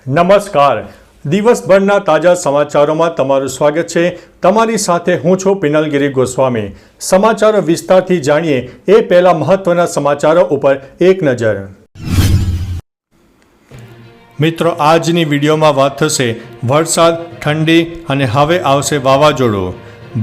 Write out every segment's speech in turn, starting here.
નમસ્કાર. દિવસભરના તાજા સમાચારોમાં તમારું સ્વાગત છે. તમારી સાથે હું છું પિનલગીરી ગોસ્વામી. સમાચારો વિસ્તારથી જાણીએ એ પહેલા મહત્વના સમાચારો ઉપર એક નજર. મિત્રો, આજની વિડીયોમાં વાત થશે વરસાદ, ઠંડી અને હવે આવશે વાવાઝોડું.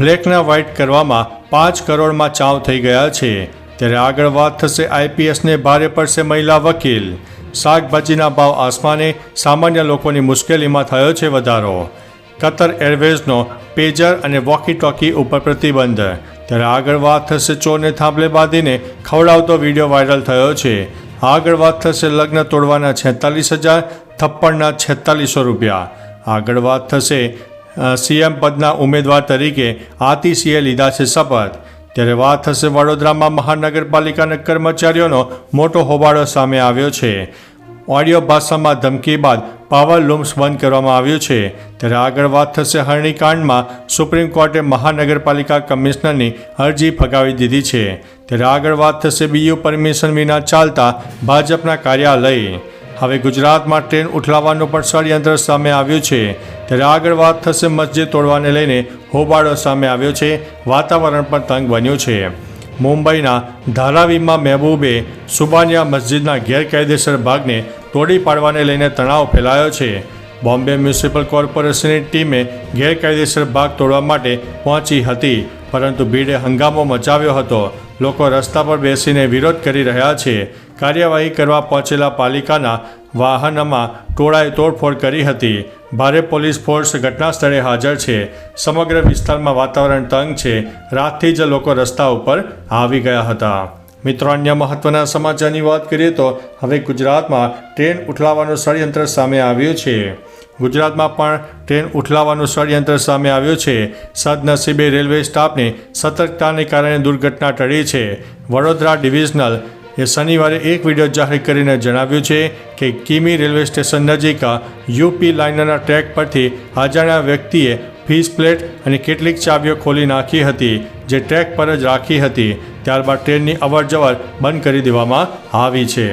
બ્લેકના વ્હાઇટ કરવામાં 5 કરોડમાં ચાવ થઈ ગયા છે. ત્યારે આગળ વાત થશે આઈપીએસને ભારે પડશે મહિલા વકીલ. શાકભાજીના ભાવ આસમાને, સામાન્ય લોકોની મુશ્કેલીમાં થયો છે વધારો. કતર એરવેઝનો પેજર અને વોકી ટોકી ઉપર પ્રતિબંધ. ત્યારે આગળ વાત થશે ચોરને થાંભલે બાંધીને ખવડાવતો વિડીયો વાયરલ થયો છે. આગળ વાત થશે લગ્ન તોડવાના 46,000, થપ્પડના 4600 રૂપિયા. આગળ વાત થશે સીએમ પદના ઉમેદવાર તરીકે આતિશીએ લીધા છે શપથ. ત્યારે વાત થશે વડોદરામાં મહાનગરપાલિકાના કર્મચારીઓનો મોટો હોબાળો સામે આવ્યો છે. ઓડિયો ભાષામાં ધમકી બાદ પાવર લૂમ્સ બંધ કરવામાં આવ્યું છે. ત્યારે આગળ વાત થશે હરણીકાંડમાં સુપ્રીમ કોર્ટે મહાનગરપાલિકા કમિશનરની અરજી ફગાવી દીધી છે. ત્યારે આગળ વાત થશે બીયુ પરમિશન વિના ચાલતા ભાજપના કાર્યાલય. હવે ગુજરાતમાં ટ્રેન ઉઠલાવવાનું પણ ષડયંત્ર સામે આવ્યું છે. ત્યારે આગળ વાત થશે મસ્જિદ તોડવાને લઈને હોબાળો સામે આવ્યો છે. વાતાવરણ પણ તંગ બન્યું છે. મુંબઈના ધારાવીમાં મહેબૂબે સુબાનિયા મસ્જિદના ગેરકાયદેસર ભાગને તોડી પાડવાને લઈને તણાવ ફેલાયો છે. બોમ્બે મ્યુનિસિપલ કોર્પોરેશનની ટીમે ગેરકાયદેસર ભાગ તોડવા માટે પહોંચી હતી, પરંતુ ભીડે હંગામો મચાવ્યો હતો. લોકો રસ્તા પર બેસીને વિરોધ કરી રહ્યા છે. કાર્યવાહી કરવા પહોંચેલા પાલિકાના વાહનમાં ટોળાએ તોડફોડ કરી હતી. ભારે પોલીસ ફોર્સ ઘટના સ્થળે હાજર છે. સમગ્ર વિસ્તારમાં વાતાવરણ તંગ છે. રાતથી જ લોકો રસ્તા ઉપર આવી ગયા હતા. મિત્રો, અન્ય મહત્વના સમાચારની વાત કરીએ તો હવે ગુજરાતમાં ટ્રેન ઉઠલાવવાનું ષડયંત્ર સામે આવ્યું છે. ગુજરાતમાં પણ ટ્રેન ઉઠલાવવાનું ષડયંત્ર સામે આવ્યું છે. સદનસીબે રેલવે સ્ટાફની સતર્કતાને કારણે દુર્ઘટના ટળી છે. વડોદરા ડિવિઝનલ એ શનિવારે એક વિડીયો જાહેર કરીને જણાવ્યું છે કે કિમી રેલવે સ્ટેશન નજીક યુપી લાઇનરના ટ્રેક પરથી અજાણ્યા વ્યક્તિએ ફીસ પ્લેટ અને કેટલીક ચાવીઓ ખોલી નાખી હતી, જે ટ્રેક પર જ રાખી હતી. ત્યારબાદ ટ્રેનની અવરજવર બંધ કરી દેવામાં આવી છે.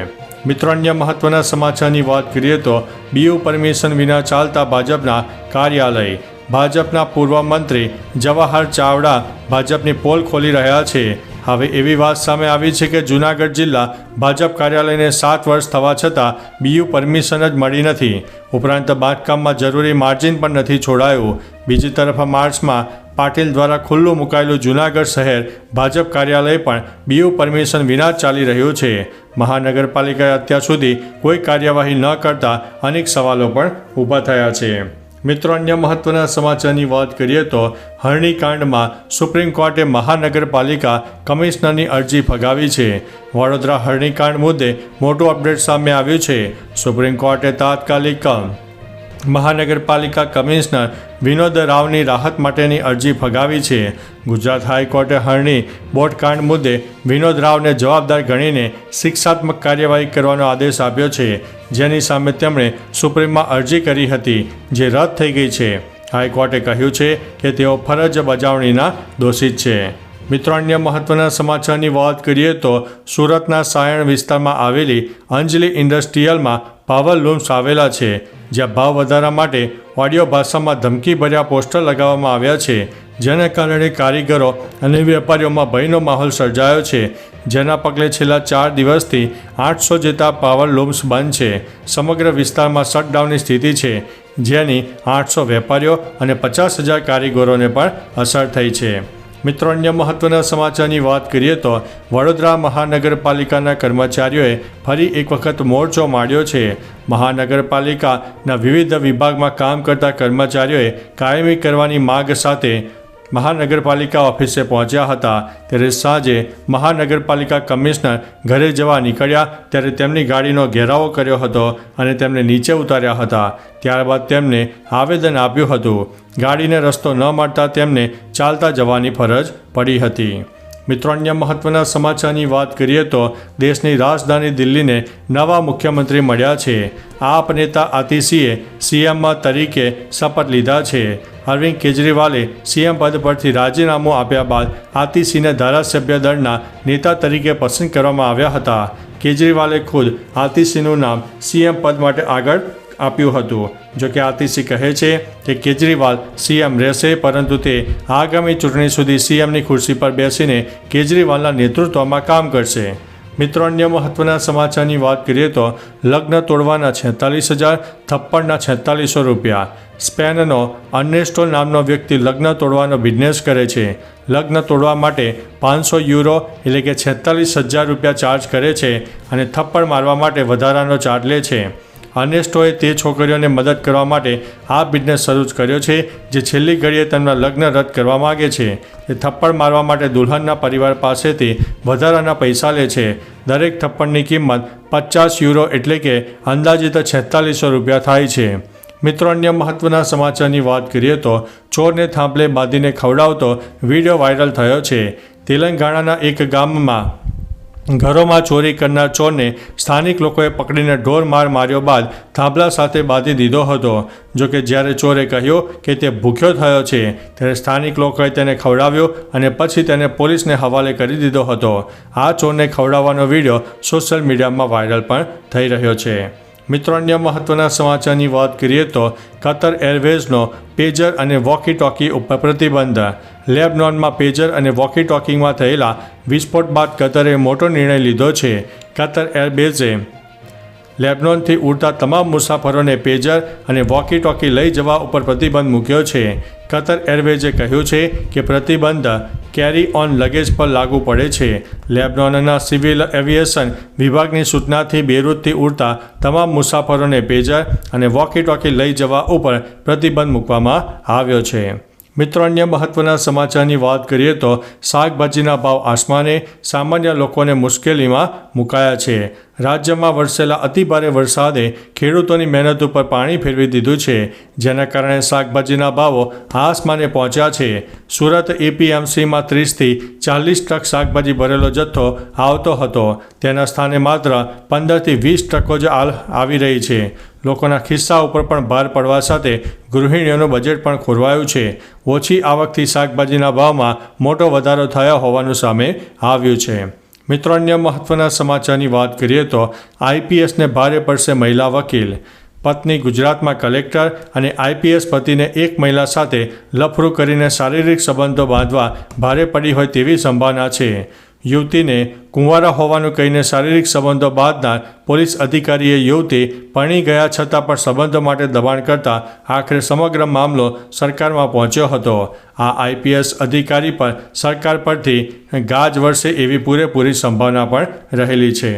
મિત્રો, અન્ય મહત્વના સમાચારની વાત કરીએ તો બીયુ પરમિશન વિના ચાલતા ભાજપના કાર્યાલય. ભાજપના પૂર્વ મંત્રી જવાહર ચાવડા ભાજપની પોલ ખોલી રહ્યા છે. હવે એવી વાત સામે આવી છે કે જૂનાગઢ જિલ્લા ભાજપ કાર્યાલયને 7 વર્ષ થવા છતાં બીયુ પરમિશન જ મળી નથી. ઉપરાંત બાંધકામમાં જરૂરી માર્જિન પણ નથી છોડાયું. બીજી તરફ માર્ચમાં પાટીલ દ્વારા ખુલ્લું મુકાયેલું જૂનાગઢ શહેર ભાજપ કાર્યાલય પણ બીયુ પરમિશન વિના ચાલી રહ્યું છે. મહાનગરપાલિકાએ અત્યાર સુધી કોઈ કાર્યવાહી ન કરતા અનેક સવાલો પણ ઊભા થયા છે. મિત્રો, અન્ય મહત્વના સમાચારની વાત કરીએ તો હરણીકાંડમાં સુપ્રીમ કોર્ટે મહાનગરપાલિકા કમિશનરની અરજી ફગાવી છે. વડોદરા હરણીકાંડ મુદ્દે મોટું અપડેટ સામે આવ્યું છે. સુપ્રીમ કોર્ટે તાત્કાલિક મહાનગરપાલિકા કમિશનર વિનોદ રાવની રાહત માટેની અરજી ફગાવી છે. ગુજરાત હાઈકોર્ટે હરણી બોટકાંડ મુદ્દે વિનોદ રાવને જવાબદાર ગણીને શિક્ષાત્મક કાર્યવાહી કરવાનો આદેશ આપ્યો છે, જેની સામે તેમણે સુપ્રીમમાં અરજી કરી હતી, જે રદ થઈ ગઈ છે. હાઈકોર્ટે કહ્યું છે કે તેઓ ફરજ બજાવણીના દોષિત છે. મિત્રો, અન્ય મહત્વના સમાચારની વાત કરીએ તો સુરતના સાયણ વિસ્તારમાં આવેલી અંજલિ ઇન્ડસ્ટ્રીયલમાં પાવર લૂમ્સ આવેલા છે, જ્યાં ભાવ વધારા માટે ઓડિયો ભાષામાં ધમકીભર્યા પોસ્ટર લગાવવામાં આવ્યા છે, જેના કારણે કારીગરો અને વેપારીઓમાં ભયનો માહોલ સર્જાયો છે. જેના પગલે છેલ્લા 4 દિવસથી 800 જેટલા પાવર લૂમ્સ બંધ છે. સમગ્ર વિસ્તારમાં શટડાઉનની સ્થિતિ છે, જેની 800 વેપારીઓ અને 50,000 કારીગરોને પણ અસર થઈ છે. મિત્રો, અન્ય મહત્વના સમાચારની વાત કરીએ તો વડોદરા મહાનગરપાલિકાના કર્મચારીઓએ ફરી એક વખત મોરચો માંડ્યો છે. મહાનગરપાલિકાના વિવિધ વિભાગમાં કામ કરતા કર્મચારીઓએ કાયમી કરવાની માગ સાથે મહાનગરપાલિકા ઓફિસે પહોંચ્યા હતા. ત્યારે સાંજે મહાનગરપાલિકા કમિશનર ઘરે જવા નીકળ્યા ત્યારે તેમની ગાડીનો ઘેરાવો કર્યો હતો અને તેમને નીચે ઉતાર્યા હતા. ત્યારબાદ તેમને આવેદન આપ્યું હતું. ગાડીને રસ્તો ન મળતા તેમને ચાલતા જવાની ફરજ પડી હતી. મિત્રો, અન્ય મહત્વના સમાચારની વાત કરીએ તો દેશની રાજધાની દિલ્હીને નવા મુખ્યમંત્રી મળ્યા છે. આપ નેતા આતિશીએ સીએમ તરીકે શપથ લીધા છે. અરવિંદ કેજરીવાલે સીએમ પદ પરથી રાજીનામું આપ્યા બાદ આતિશીને ધારાસભ્ય દળના નેતા તરીકે પસંદ કરવામાં આવ્યા હતા. કેજરીવાલે ખુદ આતિશીનું નામ સીએમ પદ માટે આગળ આપ્યું હતું. જોકે આતિશી કહે છે કે કેજરીવાલ સીએમ રહેશે, પરંતુ તે આગામી ચૂંટણી સુધી સીએમની ખુરશી પર બેસીને કેજરીવાલના નેતૃત્વમાં કામ કરશે. મિત્રો, અન્ય મહત્વના સમાચારની વાત કરીએ તો લગ્ન તોડવાના 46,000, થપ્પડના 4600 રૂપિયા. સ્પેનનો અર્નેસ્ટો નામનો વ્યક્તિ લગ્ન તોડવાનો બિઝનેસ કરે છે. લગ્ન તોડવા માટે 500 યુરો એટલે કે 46,000 રૂપિયા ચાર્જ કરે છે અને થપ્પડ મારવા માટે વધારાનો ચાર્જ લે છે. અર્નેસ્ટોએ તે છોકરીઓને મદદ કરવા માટે આ બિઝનેસ શરૂ કર્યો છે જે છેલ્લી ઘડીએ તેમના લગ્ન રદ કરવા માગે છે. તે થપ્પડ મારવા માટે દુલ્હનના પરિવાર પાસેથી વધારાના પૈસા લે છે. દરેક થપ્પડની કિંમત 50 યુરો એટલે કે અંદાજિત 4600 રૂપિયા થાય છે. મિત્રો, અન્ય મહત્વના સમાચારની વાત કરીએ તો ચોરને થાંભલે બાંધીને ખવડાવતો વિડીયો વાયરલ થયો છે. તેલંગાણાના એક ગામમાં ઘરોમાં ચોરી કરનાર ચોરને સ્થાનિક લોકોએ પકડીને ઢોર માર્યો બાદ થાંભલા સાથે બાંધી દીધો હતો. જોકે જ્યારે ચોરે કહ્યું કે તે ભૂખ્યો થયો છે ત્યારે સ્થાનિક લોકોએ તેને ખવડાવ્યો અને પછી તેને પોલીસને હવાલે કરી દીધો હતો. આ ચોરને ખવડાવવાનો વિડીયો સોશિયલ મીડિયામાં વાયરલ પણ થઈ રહ્યો છે. મિત્રો, અન્ય મહત્વના સમાચારની વાત કરીએ તો કતર એરવેઝનો પેજર અને વોકી ટોકી ઉપર પ્રતિબંધ. લેબનોનમાં પેજર અને વોકી ટોકીમાં થયેલા વિસ્ફોટ બાદ કતરે મોટો નિર્ણય લીધો છે. કતર એરવેઝે લેબનોનથી ઉડતા તમામ મુસાફરોને પેજર અને વોકી ટોકી લઈ જવા ઉપર પ્રતિબંધ મૂક્યો છે. કતર એરવેઝે કહ્યું છે કે પ્રતિબંધ કેરી ઓન લગેજ પર લાગુ પડે છે. લેબનોનના સિવિલ એવિએશન વિભાગની સૂચનાથી બેરૂતથી ઉડતા તમામ મુસાફરોને પેજર અને વોકી ટોકી લઈ જવા ઉપર પ્રતિબંધ મૂકવામાં આવ્યો છે. મિત્રો, અન્ય મહત્વના સમાચારની વાત કરીએ તો શાકભાજીના ભાવ આસમાને, સામાન્ય લોકોને મુશ્કેલીમાં મુકાયા છે. રાજ્યમાં વરસેલા અતિભારે વરસાદે ખેડૂતોની મહેનત ઉપર પાણી ફેરવી દીધું છે, જેના કારણે શાકભાજીના ભાવો આસમાને પહોંચ્યા છે. સુરત એપીએમસીમાં 30થી 40 ટ્રક શાકભાજી ભરેલો જથ્થો આવતો હતો. તેના સ્થાને માત્ર 15થી 20 ટ્રકો જ આવી રહી છે. લોકોના ખિસ્સા ઉપર પણ ભાર પડવા સાથે ગૃહિણીઓનું બજેટ પણ ખોરવાયું છે. ઓછી આવકથી શાકભાજીના ભાવમાં મોટો વધારો થયો હોવાનું સામે આવ્યું છે. મિત્રો, અન્ય મહત્વના સમાચારની વાત કરીએ તો આઈપીએસને ભારે પડશે મહિલા વકીલ. પત્ની ગુજરાતમાં કલેક્ટર અને આઈપીએસ પતિને એક મહિલા સાથે લફરું કરીને શારીરિક સંબંધો બાંધવા ભારે પડી હોય તેવી સંભાવના છે. યુવતીને કુંવારા હોવાનું કહીને શારીરિક સંબંધો બાંધનાર પોલીસ અધિકારીએ યુવતી પરણી ગયા છતાં પણ સંબંધો માટે દબાણ કરતા આખરે સમગ્ર મામલો સરકારમાં પહોંચ્યો હતો. આ આઈપીએસ અધિકારી પર સરકાર પરથી ગાજ વરસે એવી પૂરેપૂરી સંભાવના પણ રહેલી છે.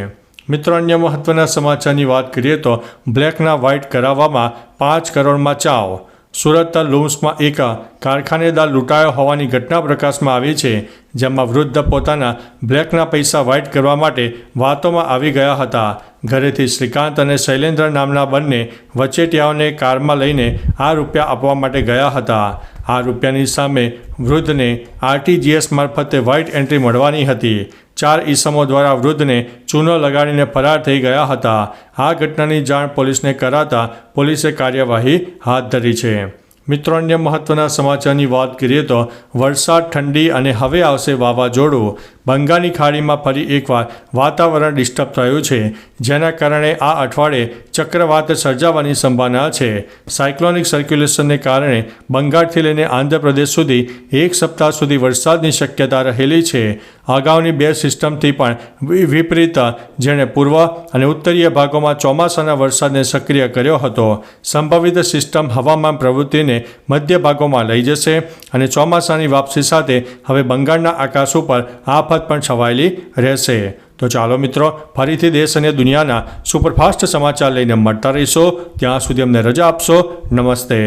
મિત્રો, અન્ય મહત્વના સમાચારની વાત કરીએ તો બ્લેકના વ્હાઇટ કરાવવામાં 5 કરોડમાં ચાવ. સુરત લુમ્સમાં એક કારખાનેદાર લૂંટાયો હોવાની ઘટના પ્રકાશમાં આવી છે, જેમાં વૃદ્ધ પોતાના બ્લેકના પૈસા વ્હાઇટ કરવા માટે વાતોમાં આવી ગયા હતા. ઘરેથી શ્રીકાંત અને શૈલેન્દ્ર નામના બંને વચેટિયાઓને કારમાં લઈને આ રૂપિયા આપવા માટે ગયા હતા. આ રૂપિયાની સામે વૃદ્ધને આરટીજીએસ મારફતે વ્હાઇટ એન્ટ્રી મળવાની હતી. 4 ઈસમો દ્વારા વૃદ્ધને ચૂનો લગાડીને ફરાર થઈ ગયા હતા. આ ઘટનાની જાણ પોલીસને કરાતા પોલીસે કાર્યવાહી હાથ ધરી છે. મિત્રો, અન્ય મહત્વના સમાચારની વાત કરીએ તો વરસાદ, ઠંડી અને હવે આવશે વાવાઝોડું. બંગાળની ખાડીમાં ફરી એકવાર વાતાવરણ ડિસ્ટર્બ થયું છે, જેના કારણે આ અઠવાડિયે ચક્રવાત સર્જાવાની સંભાવના છે. સાયક્લોનિક સર્ક્યુલેશનને કારણે બંગાળથી લઈને આંધ્રપ્રદેશ સુધી એક સપ્તાહ સુધી વરસાદની શક્યતા રહેલી છે. અગાઉની 2 સિસ્ટમથી પણ વિપરીત, જેણે પૂર્વ અને ઉત્તરીય ભાગોમાં ચોમાસાના વરસાદને સક્રિય કર્યો હતો. સંભવિત સિસ્ટમ હવામાન પ્રવૃત્તિને મધ્ય ભાગોમાં લઈ જશે અને ચોમાસાની વાપસી સાથે હવે બંગાળના આકાશ ઉપર આફત પણ છવાયેલી રહેશે. તો ચાલો મિત્રો, ફરીથી દેશ અને દુનિયાના સુપરફાસ્ટ સમાચાર લઈને મળતા રહીશો. ત્યાં સુધી અમને રજા આપશો. નમસ્તે.